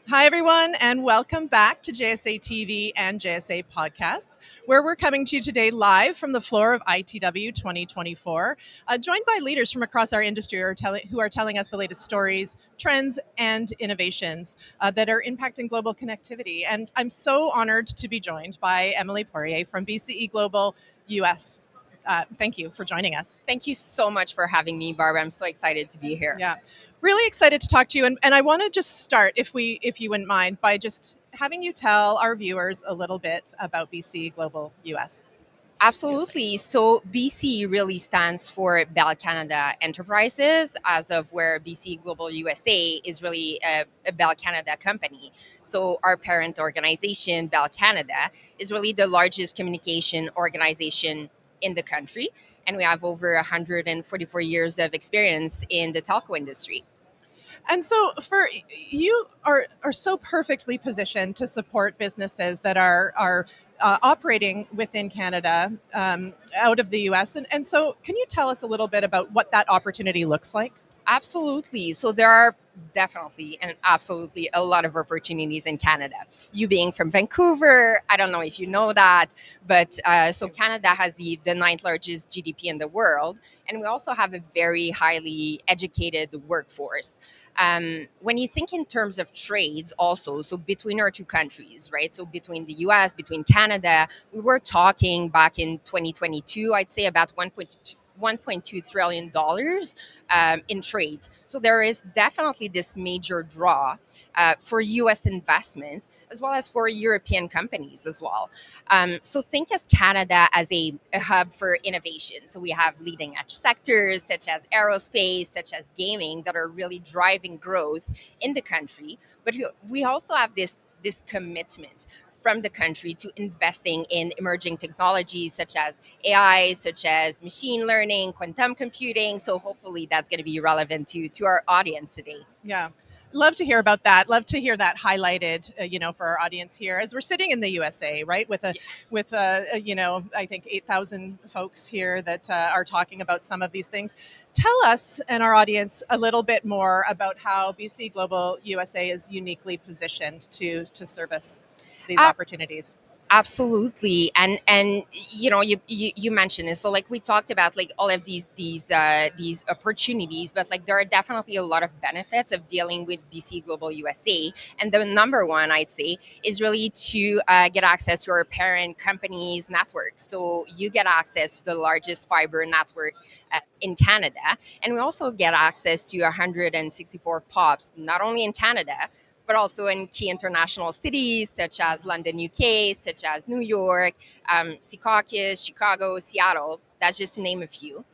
Hi, everyone, and welcome back to JSA TV and JSA Podcasts, where we're coming to you today live from the floor of ITW 2024, joined by leaders from across our industry who are telling us the latest stories, trends, and innovations that are impacting global connectivity. And I'm so honored to be joined by Émilie Poirier from BCE Global US. Thank you for joining us. Thank you so much for having me, Barbara. I'm so excited to be here. Yeah, really excited to talk to you, and I want to just start, if you wouldn't mind, by just having you tell our viewers a little bit about BC Global US. Absolutely. So BC really stands for Bell Canada Enterprises, as of where BC Global USA is really a Bell Canada company. So our parent organization, Bell Canada, is really the largest communication organization in the country. And we have over 144 years of experience in the telco industry. And so, for you are so perfectly positioned to support businesses that are operating within Canada, out of the U.S. And so, can you tell us a little bit about what that opportunity looks like? Absolutely. So there are definitely and absolutely a lot of opportunities in Canada. You being from Vancouver, I don't know if you know that, but so Canada has the ninth largest GDP in the world, and we also have a very highly educated workforce. When you think in terms of trades, also, so between our two countries, right? So between the US, between Canada, we were talking back in 2022, I'd say about 1.2 trillion dollars in trade. So there is definitely this major draw for U.S. investments as well as for European companies as well. So think as Canada as a hub for innovation. So we have leading edge sectors such as aerospace, such as gaming that are really driving growth in the country. But we also have this commitment from the country to investing in emerging technologies such as AI, such as machine learning, quantum computing. So hopefully that's going to be relevant to our audience today. Yeah. Love to hear about that. Love to hear that highlighted, for our audience here, as we're sitting in the USA, right? I think 8,000 folks here that are talking about some of these things. Tell us and our audience a little bit more about how BC Global USA is uniquely positioned to service these Uh, opportunities. Absolutely, and you mentioned it. So like we talked about like all of these opportunities, but like there are definitely a lot of benefits of dealing with BC Global USA. And the number one I'd say is really to get access to our parent company's network. So you get access to the largest fiber network in Canada, and we also get access to 164 POPs, not only in Canada but also in key international cities such as London, UK, such as New York, Secaucus, Chicago, Seattle. That's just to name a few.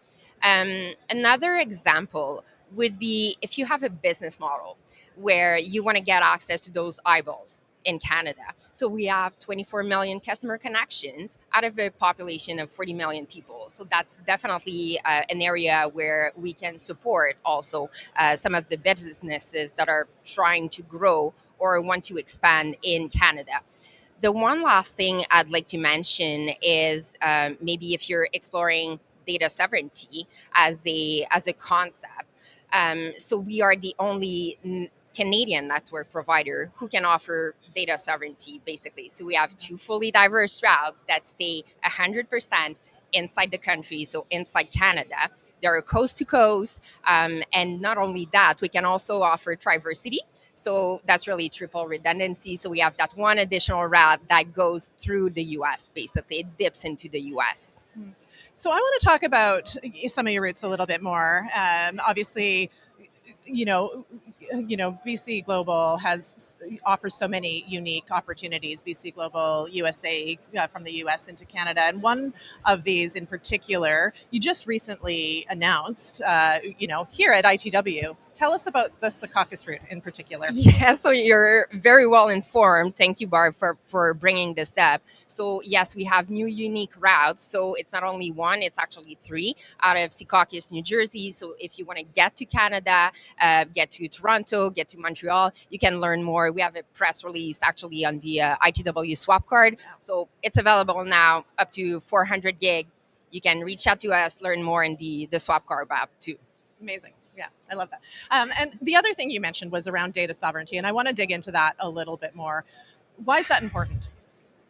Another example would be if you have a business model where you want to get access to those eyeballs in Canada. So we have 24 million customer connections out of a population of 40 million people. So that's definitely an area where we can support also some of the businesses that are trying to grow or want to expand in Canada. The one last thing I'd like to mention is maybe if you're exploring data sovereignty as a concept. So we are the only Canadian network provider who can offer data sovereignty, basically. So we have two fully diverse routes that stay 100% inside the country, so inside Canada. They're coast to coast. And not only that, we can also offer triversity. So that's really triple redundancy. So we have that one additional route that goes through the US, basically. It dips into the US. So I want to talk about some of your roots a little bit more. Obviously, you know, BC Global has offers so many unique opportunities. BC Global USA, from the US into Canada, and one of these in particular, you just recently announced, here at ITW. Tell us about the Secaucus route in particular. Yeah, so you're very well informed. Thank you, Barb, for bringing this up. So, yes, we have new unique routes. So, it's not only one, it's actually three out of Secaucus, New Jersey. So, if you want to get to Canada, get to Toronto, get to Montreal, you can learn more. We have a press release actually on the ITW swap card. So, it's available now up to 400 gig. You can reach out to us, learn more in the swap card app too. Amazing. Yeah, I love that. And the other thing you mentioned was around data sovereignty, and I want to dig into that a little bit more. Why is that important?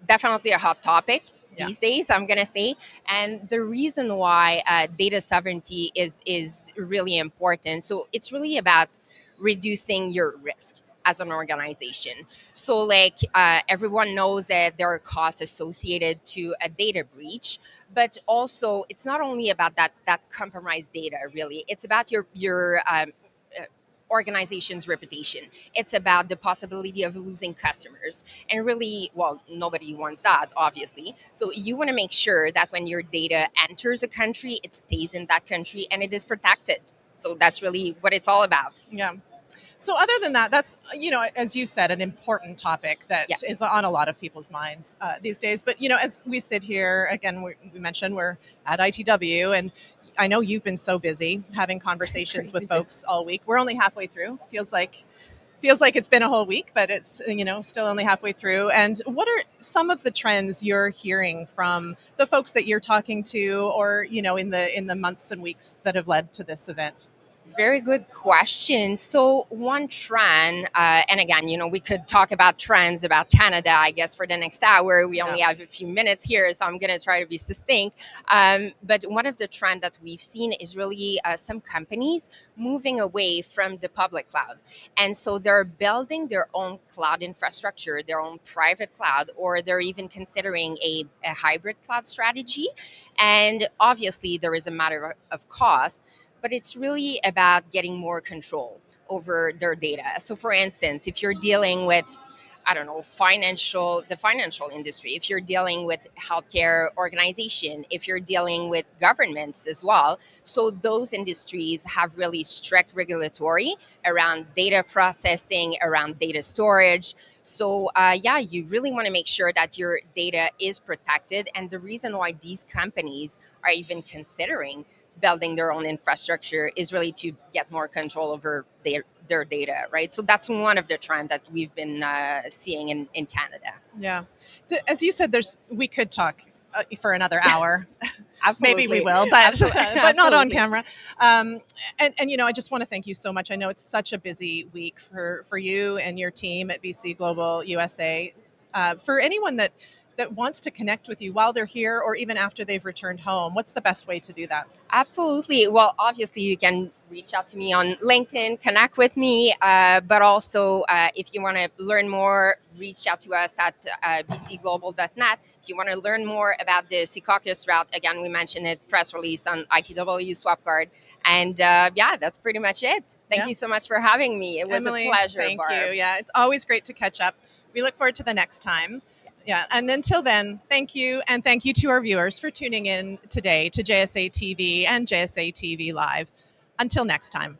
Definitely a hot topic Yeah. these days, I'm gonna say. And the reason why data sovereignty is really important. So it's really about reducing your risk as an organization. So like everyone knows that there are costs associated to a data breach, but also it's not only about that compromised data. Really, it's about your uh, organization's reputation. It's about the possibility of losing customers. And really, well, nobody wants that, obviously. So you want to make sure that when your data enters a country, it stays in that country and it is protected. So that's really what it's all about. Yeah. So other than that, that's, as you said, an important topic that Yes. is on a lot of people's minds these days. But as we sit here again, we mentioned we're at ITW, and I know you've been so busy having conversations with Crazy busy. folks all week. We're only halfway through. Feels like it's been a whole week, but it's still only halfway through. And what are some of the trends you're hearing from the folks that you're talking to, or in the months and weeks that have led to this event? Very good question. So, one trend, and again, we could talk about trends about Canada, I guess, for the next hour. We Yeah. only have a few minutes here, so I'm going to try to be succinct. But one of the trends that we've seen is really some companies moving away from the public cloud. And so they're building their own cloud infrastructure, their own private cloud, or they're even considering a hybrid cloud strategy. And obviously, there is a matter of cost, but it's really about getting more control over their data. So, for instance, if you're dealing with, I don't know, the financial industry, if you're dealing with healthcare organization, if you're dealing with governments as well, so those industries have really strict regulatory around data processing, around data storage. So, yeah, you really want to make sure that your data is protected. And the reason why these companies are even considering building their own infrastructure is really to get more control over their data, right? So that's one of the trends that we've been seeing in Canada. Yeah. As you said, we could talk for another hour. Maybe we Absolutely. will, but Absolutely. but not on Absolutely. camera. And I just want to thank you so much. I know it's such a busy week for you and your team at BCE Global USA. For anyone that wants to connect with you while they're here or even after they've returned home, what's the best way to do that? Absolutely. Well, obviously, you can reach out to me on LinkedIn, connect with me, but also if you want to learn more, reach out to us at bcglobal.net. If you want to learn more about the Secaucus route, again, we mentioned it, press release on ITW Swap Card. And yeah, that's pretty much it. Thank Yeah. you so much for having me. It was a Emily, pleasure, thank you. Barb. Yeah, it's always great to catch up. We look forward to the next time. Yeah, and until then, thank you, and thank you to our viewers for tuning in today to JSA TV and JSA TV Live. Until next time.